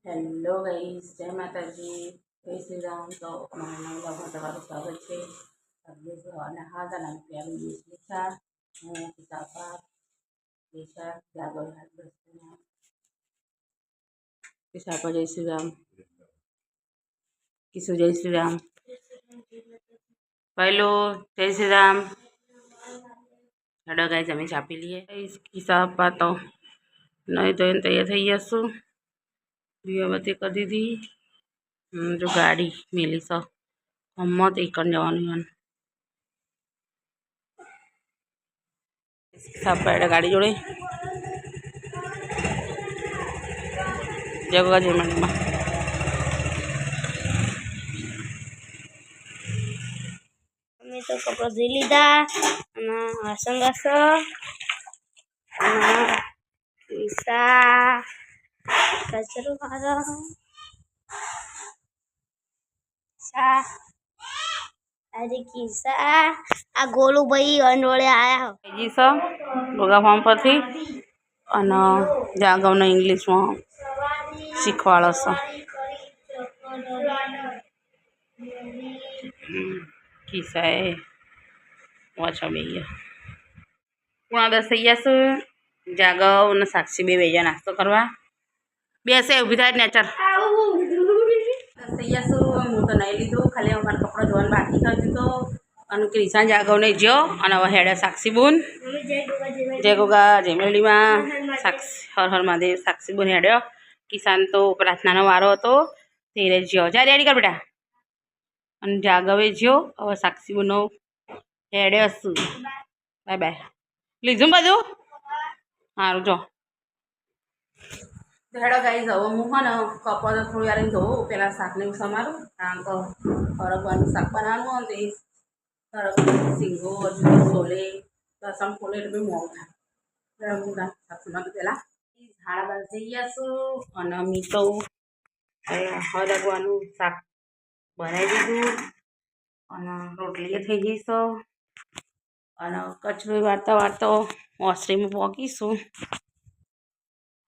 Hello guys, જય માતાજી, જય શ્રી રામ। તો અમારા નવા બ્લોગમાં તમારું સ્વાગત છે। અને હા તાના પ્યારી દિશા હું કિતાબા દિશા જાગો હાથ બસના દિશા પર જય શ્રી રામ કિશુ જય શ્રી રામ પહેલો જય શ્રી રામ। હેડો ગાઈસ અમે ચાપી लिए કિસાબા તો नहीं तो तैयार થઈ જશું। દીવાબત્તી કરી દીધી। जो गाड़ी मिली स मत एक जवान सब बैठे गाड़ी जोड़े जगह जमन में मैं तो कपड़ा धोई लीधा वासन घासो कचरो मारो अरे किसा आ गोलू भाई अंडोळे आया हो जी सर गोगा फॉर्म पर थी અને જાગવને ઇંગ્લિશમાં શીખવાડો છો। કિસ્સાએ વાંચવા બે ગયા। 10:30 થઈ જશે। જાગવ અને સાક્ષી બે બેજા નાસ્તો કરવા બેસે ઊભી થાય નેચર 10 થઈ જશે। હું તો નહીં લીધું, ખાલી અમારા કપડાં ધોવાનું બાકી કરી દીધો અને ક્રિશા જાગવને જો અને હવે હેડે સાક્ષી બુન जय गोगा जय मेलडीमा साक्षी हर हर महादेव साक्षी बोने हेड्यो। किसान तो प्रार्थना वारो तो तेरे ज्यो जा रेडी कर बेटा अन जागवे ज्यो और साक्षी बोनो हेड्यो सु बाय बाय लीजू बाजू हारू जो हेडो गाइस હવે હું હે ને કપા તો થોડી વાર ધોઉં પેલા શાકને સમારું કારણ કે હરગવાનું શાક બનાવવાનું હોય તે હરગવાનું સિંગો છોલે લસણ ફોલે એટલે મોડું થાય હું શાકમાં તો પહેલાં ઝાડા બાદ થઈ જશું અને મી તો હરગવાનું શાક બનાવી દીધું અને રોટલી થઈ ગઈ છે અને કચરો વાળતા વાળતો ઓસરીમાં પોકીશું।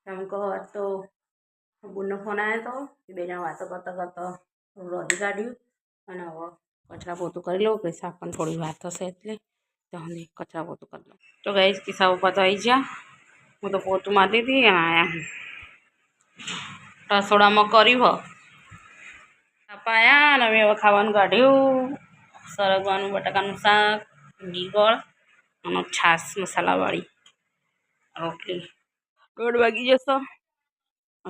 એમ કહો તો બુનનો ફોન આવ્યો હતો એ બે જણા વાતો કરતા કરતા રોધી કાઢ્યું અને હવે કચરા પોતું કરી લઉં કે શાક પણ થોડી વાર થશે એટલે ત્યાં કચરા પોતું કરી લઉં। તો ગાઈસ કિસ્સા પપ્પા તો આવી ગયા। હું તો પોતું મારતી હતી એમ આવ્યા રસોડામાં કર્યું હો પપ્પા આવ્યા અને અમે હવે ખાવાનું કાઢ્યું સરગવાનું બટાકાનું શાક ગીગળ અને છાશ મસાલાવાળી રોટલી 1:30 વાગી જશે।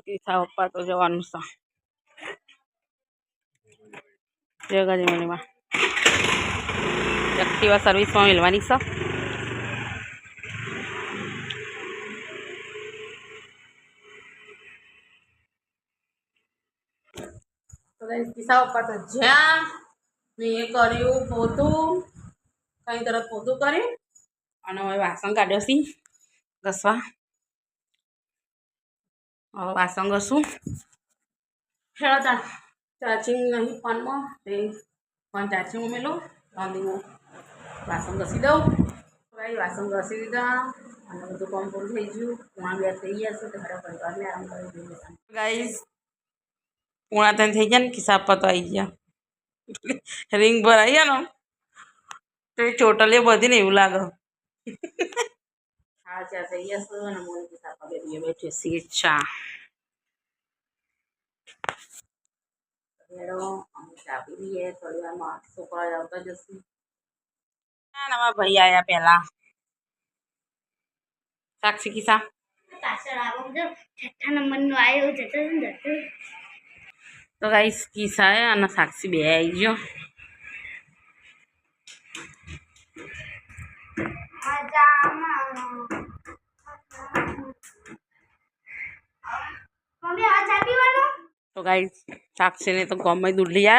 કિસ્સા પપ્પા તો જવાનું છે જગાજીમાં એક્ટિવા સર્વિસમાં મેળવાની છે। તો કિસ્સા પપ્પા તો જ્યાં મેં એ કર્યું પોતું કઈ તરફ પોતું કર્યું અને હવે વાસણ કાઢ્યો છે ઘસવા। હવે વાસણ ઘસું ખેડતા ચાર્જિંગ નહીં ફોનમાં તે ફોન ચાર્જિંગમાં મેલું ત્રણ હું વાસણ ઘસી દઉં। ભાઈ વાસણ ઘસી દીધા અને બધું કામ પૂરું થઈ ગયું। 1:30 થઈ ગયા છે તો મારા પરિવારને આરામ કરી દઈએ ગાઈસ 1:30 થઈ ગયા ને કિસ્સા પપ્પા તો આવી ગયા રિંગ પર આવી ગયા ને તો એ ચોટલીઓ બધી ને એવું લાગે 4:30 થઈ ગયા છે અને મોની કિસ્સા પપ્પા બે બેઠે સીટ ચા ચાપી દઈએ થોડી વારમાં છોકરા આવતા જશે। નવા ભાઈ આયા પહેલા સાક્ષી કિસ્સા પાછળ આવો જો 6ઠ્ઠા નંબરનો આવ્યો જતો તો ગાઈસ કિસ્સા અને સાક્ષી બે આવી ગયો। तो गाइस साक्षी ने तो गाँव में दूध लिया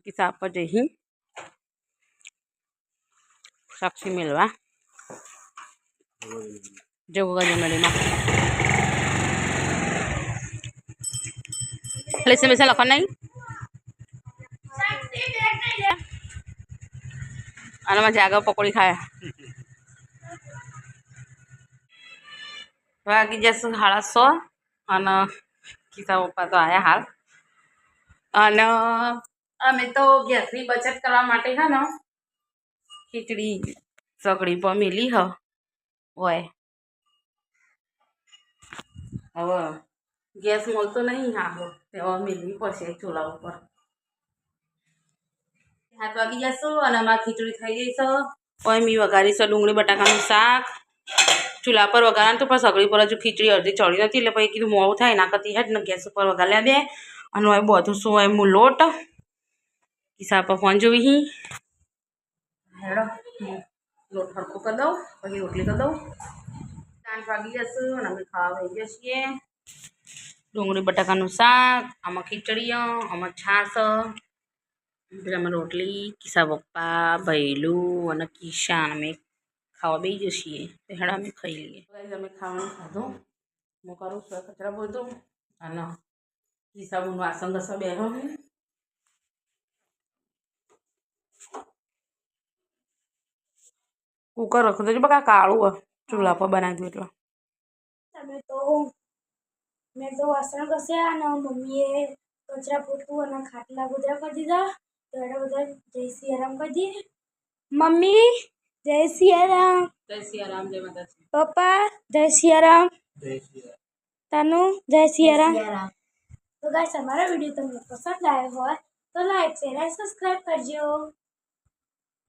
किताब पर जही साक्षी मिलवा जगह जमेली में में से लखन नहीं અને માં જાગા પકોડી ખાયા વાગી જશે 6:30 અને કિસ્સા પપ્પા તો આવ્યા હાલ. અને અમે તો ગેસની બચત કરવા માટે છે ને ખીચડી સગડી પર મેલી હોય. હવે ગેસ મળતો નહીં હાલો તેવા મેળવી પડશે ચૂલા ઉપર. 7 વાગી જશું અને અમારી ખીચડી થઈ ગઈ છે. ઓય મી વઘારીશું ડુંગળી બટાકાનું શાક. ચૂલા પર વઘારવાનું તો પણ સગડી પર હજુ ખીચડી અડધી ચડી નથી એટલે પછી કીધું મોડું થાય એના કરતી હેડ ને ગેસ ઉપર વઘાર દે. અને હવે બધું શું હોય હું લોટ કિસ્સા પર ફોન જોવી હેડો લોટ હરખું કરી દઉં પછી રોટલી કરી દઉં. 8 વાગી જશું અને અમે ખાવા વહી જઈએ. ડુંગળી બટાકાનું શાક, આમાં ખીચડી, આમાં છાશ, પેલામાં રોટલી. કિસ્સા પપ્પા ભૈલું અને કિશાન અમે ખાવા બેસી જઈએ. તો હેડા અમે ખાઈ લઈએ. અમે ખાવાનું ખાધું. હું કરું છું કચરા બધું અને કિસ્સા હું વાસણ ઘસવા બેઠો છું. કુકર રખું તો બકા કાળું ચૂલા પર બનાવ્યું એટલે મેં તો વાસણ ઘસ્યા અને મમ્મીએ કચરા પોતું અને ખાટલા બધા કરી દીધા. તો એને બધા જય સિયારામ કરી દઈએ. મમ્મી જય સિયારામ. જય સિયારામ. જય માતાજી. પપ્પા જય સિયારામ. તનુ જય સિયારામ. તો ગાઈસ અમારો વિડીયો તમને પસંદ આવ્યો હોય તો લાઈક શેર અને સબસ્ક્રાઈબ કરજો.